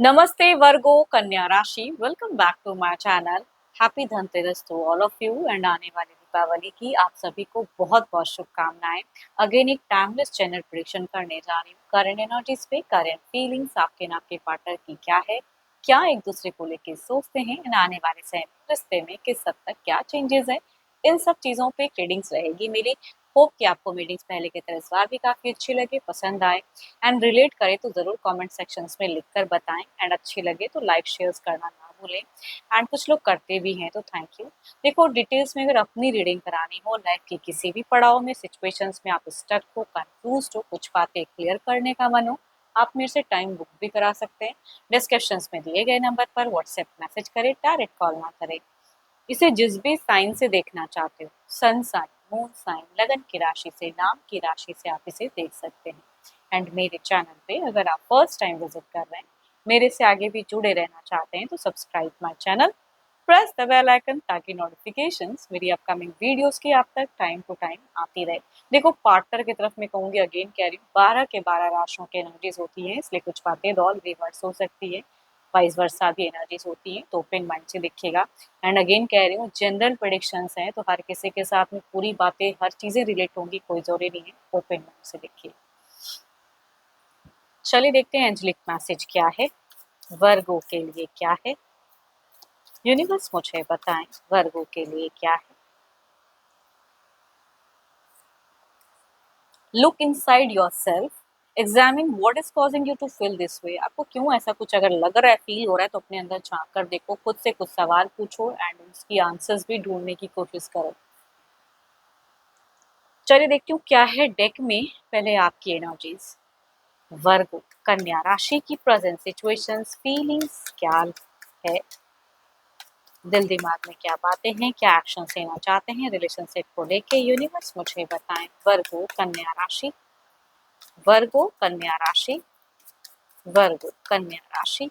नमस्ते वर्गो कन्या राशि, welcome back to my channel. Happy Dhanteras to all of you and आने वाली दीपावली की आप सभी को बहुत बहुत शुभकामनाएं। अगेन एक टाइमलेस चैनल प्रेडिक्शन करने जा रही हूँ। करंट एनर्जीज पे करंट फीलिंग्स आपके ना आपके पार्टनर की क्या है, क्या एक दूसरे को लेके सोचते हैं, एंड आने वाले समय रिश्ते में किस हद तक क्या चेंजेस है, इन सब चीजों पे रीडिंग्स रहेगी मेरी। होप कि आपको मीटिंग्स पहले की तरह इस बार भी काफी अच्छी लगे, पसंद आए एंड रिलेट करे तो जरूर कमेंट सेक्शंस में लिखकर बताएं, एंड अच्छी लगे तो लाइक शेयर्स करना ना भूलें। एंड कुछ लोग करते भी हैं तो थैंक यू। देखो, डिटेल्स में अगर अपनी रीडिंग करानी हो, लाइफ के किसी भी पड़ाव में, सिचुएशंस में आप स्टक हो, कंफ्यूज हो, कुछ बातें क्लियर करने का मन हो, आप मेरे से टाइम बुक भी करा सकते हैं। डिस्क्रिप्शंस में दिए गए नंबर पर व्हाट्सएप मैसेज करें, डायरेक्ट कॉल ना करें। इसे जिस भी साइन से देखना चाहते हो, सन साइन, मून साइन, लगन की राशि से, नाम की राशि से आप इसे देख सकते हैं। एंड मेरे चैनल पे अगर आप फर्स्ट टाइम विजिट कर रहे हैं, मेरे से आगे भी जुड़े रहना चाहते हैं, तो subscribe my channel, press the bell icon ताकि नोटिफिकेशंस मेरी अपकमिंग वीडियोस की आप तक टाइम टू टाइम आती रहे। देखो, पार्टनर की तरफ मैं कहूंगी, अगेन कह रही हूँ, 12 के 12 राशियों की एनर्जीज होती हैं, इसलिए कुछ बातें रोल रिवर्स हो सकती है, वाइस वर्सा भी एनर्जीज होती हैं, तो ओपन माइंड से देखिएगा। एंड अगेन कह रही हूँ, जनरल प्रेडिक्शंस हैं, तो हर किसी के साथ में पूरी बातें, हर चीजें रिलेट होंगी, कोई जरूरी नहीं है, ओपन माइंड से देखिए। चलिए देखते हैं एंजलिक मैसेज क्या है, वर्गो के लिए क्या है। यूनिवर्स मुझे बताएं वर्गो के लिए क्या है। Look inside yourself, examine what is causing you to feel this way. आपको क्यों ऐसा कुछ अगर लग रहा है, फील हो रहा है, तो अपने अंदर झांक कर देखो, खुद से कुछ सवाल पूछो एंड उसकी आंसर्स भी ढूंढने की कोशिश करो। चलिए देखती हूँ क्या है डेक में। पहले आपकी एनर्जीज, वर्गो कन्या राशि की प्रेजेंट सिचुएशंस, फीलिंग्स क्या है, दिल दिमाग में क्या बातें हैं, क्या एक्शन लेना चाहते हैं रिलेशनशिप को लेके। यूनिवर्स मुझे बताएं वर्गो कन्या राशि, वर्गो कन्या राशि, वर्गो कन्या राशि।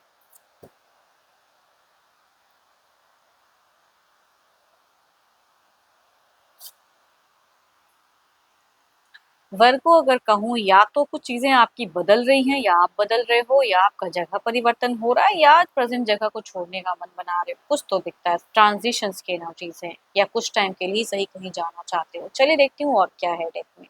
वर्गो अगर कहूँ, या तो कुछ चीजें आपकी बदल रही हैं, या आप बदल रहे हो, या आपका जगह परिवर्तन हो रहा है, या प्रेजेंट जगह को छोड़ने का मन बना रहे हो, कुछ तो दिखता है। ट्रांजिशंस की एनर्जीज हैं, या कुछ टाइम के लिए सही कहीं जाना चाहते हो। चलिए देखती हूँ और क्या है डेक में।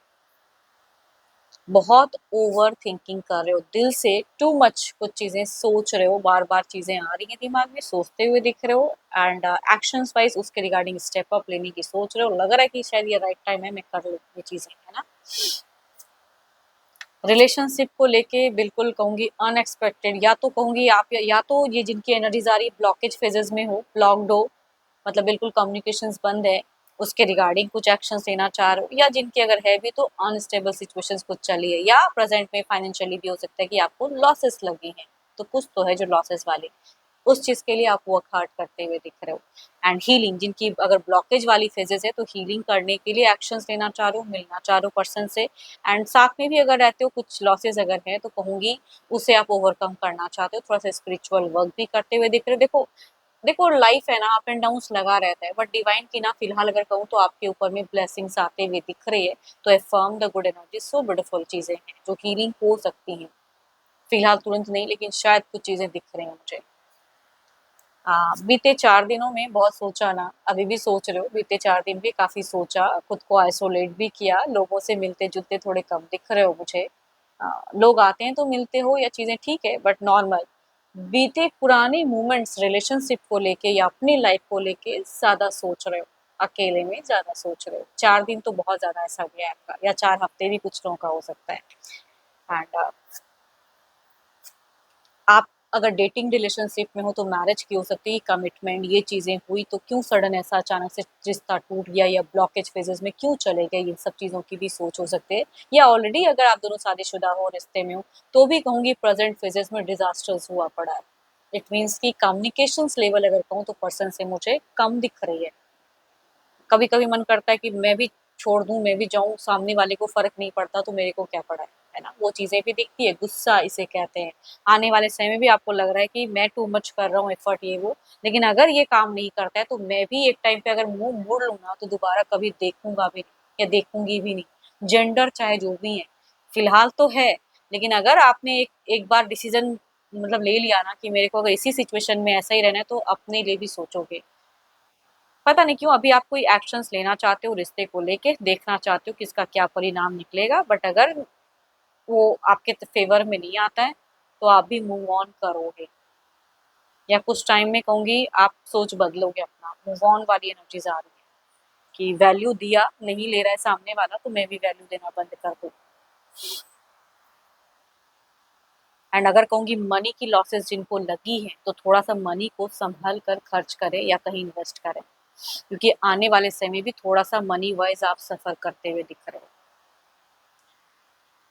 बहुत ओवर थिंकिंग कर रहे हो, दिल से टू मच कुछ चीजें सोच रहे हो, बार बार चीजें आ रही हैं दिमाग में, सोचते हुए दिख रहे हो। एंड एक्शंस वाइज उसके रिगार्डिंग स्टेप अप लेने की सोच रहे हो, लग रहा है कि शायद ये राइट टाइम है, मैं कर लूँ ये चीजें, है ना। रिलेशनशिप को लेके बिल्कुल कहूंगी अनएक्सपेक्टेड, या तो कहूंगी आप, या तो ये जिनकी एनर्जीज आ रही है ब्लॉकेज फेजेस में हो, ब्लॉक्ड हो, मतलब बिल्कुल कम्युनिकेशंस बंद है, उसके रिगार्डिंग कुछ एक्शन लेना चाह रहे हो, या जिनकी अगर है भी तो अनस्टेबल सिचुएशंस कुछ चली है, या प्रेजेंट में फाइनेंशियली भी हो सकता है कि आपको लॉसेस लगी हैं, तो कुछ तो है जो लॉसेस वाली, उस चीज के लिए आप वर्क हार्ड करते हुए दिख रहे हो। एंड हीलिंग, जिनकी अगर ब्लॉकेज वाली फेजेस है तो हीलिंग करने के लिए एक्शंस लेना चाह रहे हो, मिलना चाह रहे हो पर्सन से। एंड साथ में भी अगर रहते हो, कुछ लॉसेस अगर है तो कहूंगी उसे आप ओवरकम करना चाहते हो, थोड़ा सा स्पिरिचुअल वर्क भी करते हुए दिख रहे हो। देखो देखो, लाइफ है ना, अप एंड डाउन लगा रहता है, बट डिवाइन की ना फिलहाल अगर कहूँ तो आपके ऊपर में ब्लेसिंग्स आते हुए दिख रही है। तो affirm the good energy, so beautiful चीजें हैं जो हीलिंग हो सकती हैं, फिलहाल तुरंत नहीं, लेकिन शायद कुछ चीजें दिख रही हैं मुझे। बीते 4 दिनों में बहुत सोचा ना, अभी भी सोच रहे हो, बीते 4 दिन भी काफी सोचा, खुद को आइसोलेट भी किया, लोगों से मिलते जुलते थोड़े कम दिख रहे हो मुझे। लोग आते हैं तो मिलते हो, या चीजें ठीक है, बट नॉर्मल। बीते पुराने मोमेंट्स रिलेशनशिप को लेके या अपनी लाइफ को लेके ज्यादा सोच रहे हो, अकेले में ज्यादा सोच रहे हो। 4 दिन तो बहुत ज्यादा ऐसा गया है आपका, या 4 हफ्ते भी कुछ लोगों का हो सकता है। एंड आप अगर डेटिंग रिलेशनशिप में हो तो मैरिज की हो सकती है, कमिटमेंट, ये चीजें हुई तो क्यों सडन ऐसा अचानक से रिश्ता टूट गया, या ब्लॉकेज फेजेस में क्यों चले गए, इन सब चीजों की भी सोच हो सकती है। या ऑलरेडी अगर आप दोनों शादीशुदा हो, रिश्ते में हो, तो भी कहूंगी प्रेजेंट फेजेस में डिजास्टर्स हुआ पड़ा है। इट मीन्स की कम्युनिकेशन लेवल अगर कहूँ तो पर्सन से मुझे कम दिख रही है। कभी कभी मन करता है कि मैं भी छोड़ दूं, मैं भी जाऊं, सामने वाले को फर्क नहीं पड़ता तो मेरे को क्या पड़ा है ना, वो चीजें भी दिखती है, गुस्सा इसे कहते हैं। आने वाले समय में भी आपको लग रहा है कि मैं टू मच कर रहा हूँ एफर्ट, ये वो, लेकिन अगर ये काम नहीं करता है तो मैं भी एक टाइम पे अगर मुंह मोड़ लूँ ना, तो दोबारा कभी देखूंगा भी नहीं, या देखूंगी भी नहीं। जेंडर चाहे जो भी है, फिलहाल तो है, लेकिन अगर आपने एक एक बार डिसीजन मतलब ले लिया ना कि मेरे को अगर इसी सिचुएशन में ऐसा ही रहना है, तो अपने लिए भी सोचोगे। पता नहीं क्यों अभी आप कोई एक्शंस लेना चाहते हो रिश्ते को लेके, देखना चाहते हो कि इसका क्या परिणाम निकलेगा, बट अगर वो आपके फेवर में नहीं आता है, तो आप भी मूव ऑन करोगे, या कुछ टाइम में कहूँगी आप सोच बदलोगे अपना, मूव ऑन वाली एनर्जीज आ रही है कि वैल्यू दिया नहीं ले रहा है सामने वाला, तो मैं भी वैल्यू देना बंद कर दूँ। एंड अगर कहूँगी मनी की लॉसेस जिनको लगी है, तो थोड़ा सा मनी को संभल कर खर्च करें या कहीं इन्वेस्ट करें, क्योंकि आने वाले समय में भी थोड़ा सा मनी वाइज आप सफर करते हुए दिख रहे हो।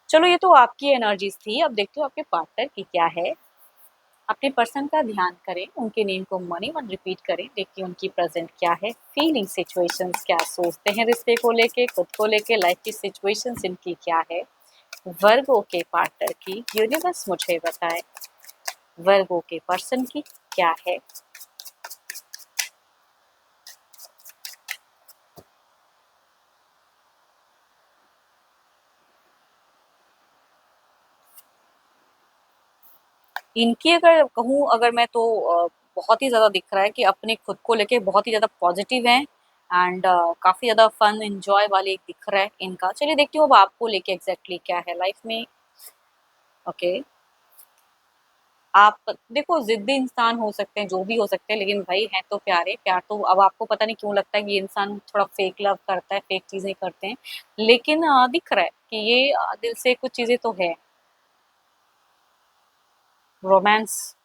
चलो ये तो आपकी एनर्जीज थी, अब देखते हो आपके पार्टनर की क्या है। अपने पर्सन का ध्यान करें, उनके नेम को मनी वन रिपीट करें, देखिए उनकी प्रेजेंट क्या है, फीलिंग सिचुएशंस क्या सोचते हैं रिश्ते को लेके, खुद को लेके, लाइफ की सिचुएशंस इनकी क्या है। वर्गो के पार्टनर की यूनिवर्स मुझे बताए, वर्गो के पर्सन की क्या है। इनकी अगर कहूँ, अगर मैं तो बहुत ही ज़्यादा दिख रहा है कि अपने खुद को लेके बहुत ही ज़्यादा पॉजिटिव हैं, एंड काफ़ी ज़्यादा फन एंजॉय वाले एक दिख रहा है इनका। चलिए देखती हूँ अब आपको लेके एग्जैक्टली क्या है लाइफ में। ओके, आप देखो जिद्दी इंसान हो सकते हैं, जो भी हो सकते हैं, लेकिन भाई हैं तो प्यारे। प्यार तो अब आपको पता नहीं क्यों लगता है कि ये इंसान थोड़ा फेक लव करता है, फेक चीज़ें करते हैं, लेकिन दिख रहा है कि ये दिल से कुछ चीज़ें तो है। रोमांस,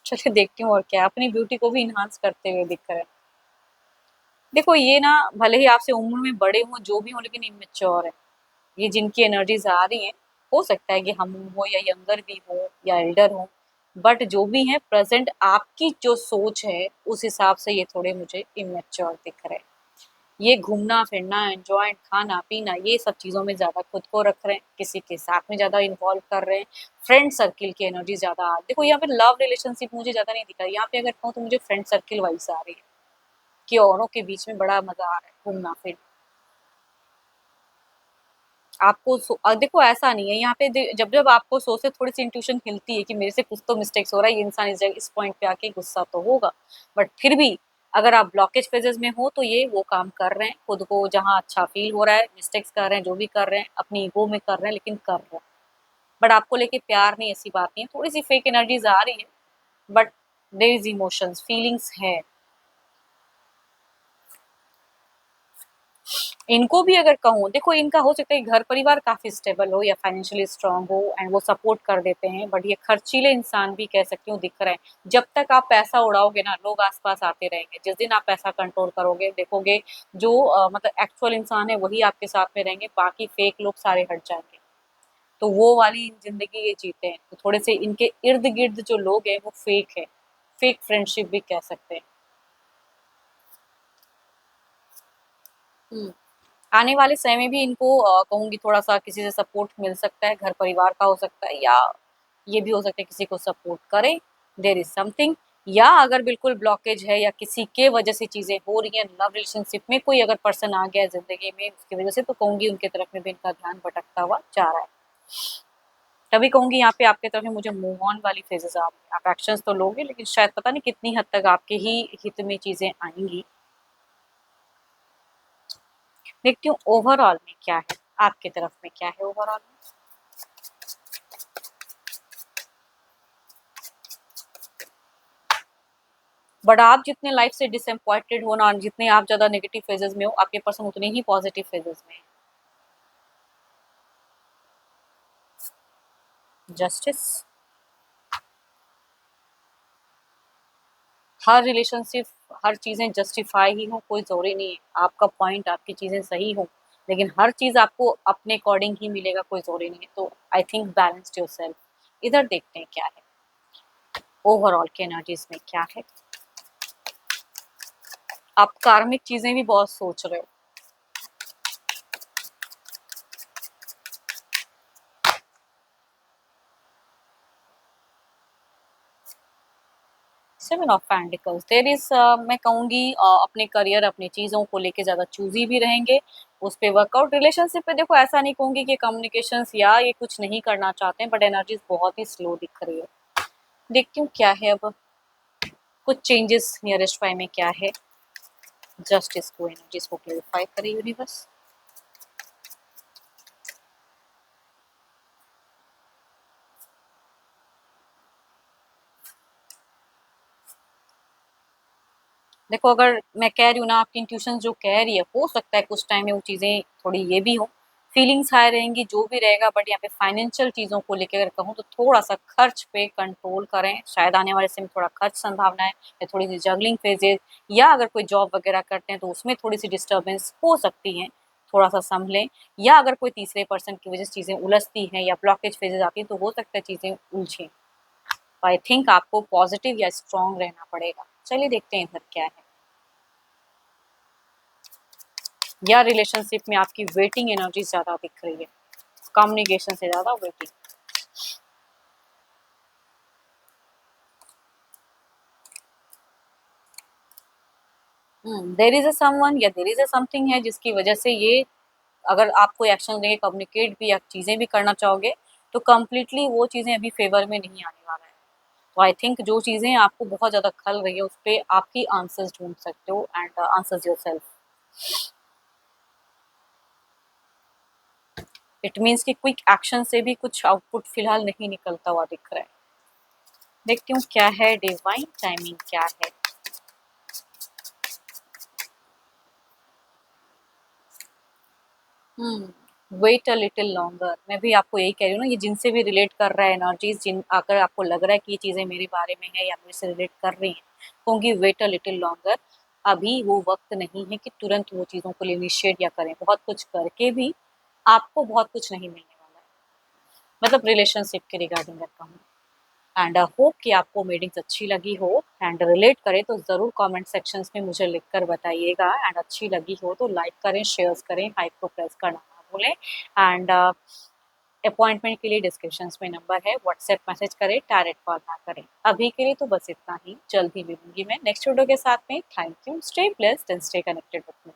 चलिए देखती हूँ और क्या है। अपनी ब्यूटी को भी इन्हांस करते हुए दिख रहा है। देखो ये ना भले ही आपसे उम्र में बड़े हों, जो भी हों, लेकिन इमेच्योर है। ये जिनकी एनर्जीज आ रही हैं, हो सकता है कि हम हो या यंगर भी हो या एल्डर हो, बट जो भी है प्रेजेंट आपकी जो सोच है उस हिसाब से ये थोड़े मुझे इमेच्योर दिख रहे हैं। ये घूमना फिरना, एंजॉय, खाना पीना, ये सब चीज़ों में ज़्यादा खुद को रख रहे हैं, किसी के साथ में ज़्यादा इन्वॉल्व कर रहे हैं। फ्रेंड सर्किल की एनर्जी ज़्यादा आ, देखो यहाँ पे लव रिलेशनशिप मुझे ज़्यादा नहीं दिख रहा है, यहाँ पे अगर कहूँ तो मुझे फ्रेंड सर्किल वाइज आ रही है कि औरों के बीच में बड़ा मजा आ रहा है घूमना फिरना। आपको देखो ऐसा नहीं है यहाँ पे, जब जब आपको सोच से थोड़ी सी इंट्यूशन हिलती है कि मेरे से कुछ तो मिस्टेक्स हो रहा है, ये इंसान इस जगह इस पॉइंट पे आके गुस्सा तो होगा, बट फिर भी अगर आप ब्लॉकेज फेजेस में हो, तो ये वो काम कर रहे हैं, खुद को जहाँ अच्छा फील हो रहा है, मिस्टेक्स कर रहे हैं, जो भी कर रहे हैं अपनी ईगो में कर रहे हैं, लेकिन कर रहे हैं। बट आपको लेके प्यार नहीं, ऐसी बात नहीं है, थोड़ी सी फेक एनर्जीज आ रही है, but there is emotions, feelings है। इनको भी अगर कहूँ, देखो इनका हो सकता है घर परिवार काफ़ी स्टेबल हो या फाइनेंशियली स्ट्रांग हो, एंड वो सपोर्ट कर देते हैं, बट ये खर्चीले इंसान भी कह सकती हूँ दिख रहे हैं। जब तक आप पैसा उड़ाओगे ना, लोग आस-पास आते रहेंगे। जिस दिन आप पैसा कंट्रोल करोगे, देखोगे जो मतलब एक्चुअल इंसान है वही आपके साथ में रहेंगे, बाकी फेक लोग सारे हट जाएँगे। तो वो वाली ज़िंदगी ये जीते हैं। तो थोड़े से इनके इर्द-गिर्द जो लोग हैं वो फेक है। फेक फ्रेंडशिप भी कह सकते हैं। हुँ। आने वाले समय में भी इनको कहूँगी थोड़ा-सा किसी से सपोर्ट मिल सकता है, घर परिवार का हो सकता है, या ये भी हो सकता है किसी को सपोर्ट करें, देयर इज़ समथिंग। या अगर बिल्कुल ब्लॉकेज है या किसी के वजह से चीज़ें हो रही हैं, लव रिलेशनशिप में कोई अगर पर्सन आ गया है ज़िंदगी में उसकी वजह से, तो कहूँगी उनकी तरफ में भी इनका ध्यान भटकता हुआ जा रहा है। तभी कहूँगी यहाँ पे आपकी तरफ में मुझे मूव ऑन वाली फेजेज़ आ रही हैं। आप एक्शंस तो लोगे, लेकिन शायद पता नहीं कितनी हद तक आपके ही हित में चीज़ें आएँगी। देखती हूँ ओवरऑल में क्या है, आपकी तरफ में क्या है ओवरऑल में। बट आप जितने लाइफ से डिसअपॉइंटेड हो ना, जितने आप ज़्यादा नेगेटिव फेजेज़ में हो, आपके पर्सन उतने ही पॉजिटिव फेजेज़ में है। जस्टिस, हर रिलेशनशिप, हर चीज़ें जस्टिफाई ही हो, कोई ज़रूरी नहीं है। आपका पॉइंट, आपकी चीज़ें सही हो, लेकिन हर चीज़ आपको अपने अकॉर्डिंग ही मिलेगा, कोई ज़रूरी नहीं है। तो आई थिंक बैलेंस्ड योरसेल्फ। इधर देखते हैं क्या है, ओवरऑल की एनर्जीज़ में क्या है। आप कार्मिक चीज़ें भी बहुत सोच रहे हो। Seven of pentacles, there is, मैं कहूँगी अपने करियर, अपनी चीज़ों को लेके ज़्यादा चूज़ी भी रहेंगे, उस पे वर्कआउट। रिलेशनशिप पे देखो ऐसा नहीं कहूँगी कि कम्युनिकेशंस या ये कुछ नहीं करना चाहते हैं, बट एनर्जीज बहुत ही स्लो दिख रही है। देखती हूँ क्या है अब, कुछ चेंजेस नियरेस्ट बाय में क्या है, जस्ट इसको एनर्जीज को क्लेरिफाई करे यूनिवर्स। देखो अगर मैं कह रही हूँ ना, आपकी इंट्यूशन जो कह रही है, हो सकता है कुछ टाइम में वो चीज़ें थोड़ी ये भी हो, फीलिंग्स हाई रहेंगी जो भी रहेगा, बट यहाँ पे फाइनेंशियल चीज़ों को लेकर अगर कहूँ तो थोड़ा सा खर्च पे कंट्रोल करें, शायद आने वाले समय में थोड़ा खर्च संभावना है, या थोड़ी सी जगलिंग फेजेज, या अगर कोई जॉब वगैरह करते हैं तो उसमें थोड़ी सी डिस्टर्बेंस हो सकती है, थोड़ा सा संभलें, या अगर कोई तीसरे पर्सन की वजह से चीज़ें उलझती हैं या ब्लॉकेज फेजेज आती हैं तो हो सकता है चीज़ें उलझें। आई थिंक आपको पॉजिटिव या स्ट्रांग रहना पड़ेगा। चलिए देखते हैं इधर क्या है, या रिलेशनशिप में आपकी वेटिंग एनर्जी ज्यादा दिख रही है, कम्युनिकेशन से ज्यादा waiting. There is a someone या देयर इज अ समथिंग है जिसकी वजह से ये, अगर आप कोई एक्शन लेंगे, कम्युनिकेट भी या चीजें भी करना चाहोगे, तो कम्प्लीटली वो चीजें अभी फेवर में नहीं आने वाला है। तो आई थिंक जो चीजें आपको बहुत ज्यादा खल रही है उस पर आप ही आंसर्स ढूंढ सकते हो, and answers yourself. It means कि क्विक एक्शन से भी कुछ आउटपुट फिलहाल नहीं निकलता हुआ दिख रहा है। देखती हूँ क्या है, डिवाइन टाइमिंग क्या है। वेट अ लिटिल लॉन्गर, मैं भी आपको यही कह रही हूँ ना, ये जिनसे भी रिलेट कर रहा है एनर्जीज, जिन अगर आपको लग रहा है कि ये चीज़ें मेरे बारे में है या मेरे से रिलेट कर रही हैं, होंगी वेट अ लिटिल लॉन्गर। अभी वो वक्त नहीं है कि तुरंत वो चीज़ों को इनिशिएट या करें, बहुत कुछ करके भी आपको बहुत कुछ नहीं मिलने वाला है, मतलब रिलेशनशिप के रिगार्डिंग अगर कहूँ। एंड होप कि आपको मीटिंग्स अच्छी लगी हो, एंड रिलेट करे तो ज़रूर कमेंट सेक्शंस में मुझे लिखकर बताइएगा, एंड अच्छी लगी हो तो लाइक करें, शेयर्स करें, हाइप को प्रेस करना ना भूलें। एंड अपॉइंटमेंट के लिए डिस्क्रिप्शंस में नंबर है, व्हाट्सएप मैसेज करें, डायरेक्ट कॉल ना करें। अभी के लिए तो बस इतना ही, जल्द ही मिलूंगी मैं नेक्स्ट वीडियो के साथ में। Thank you, stay blessed and stay connected with me.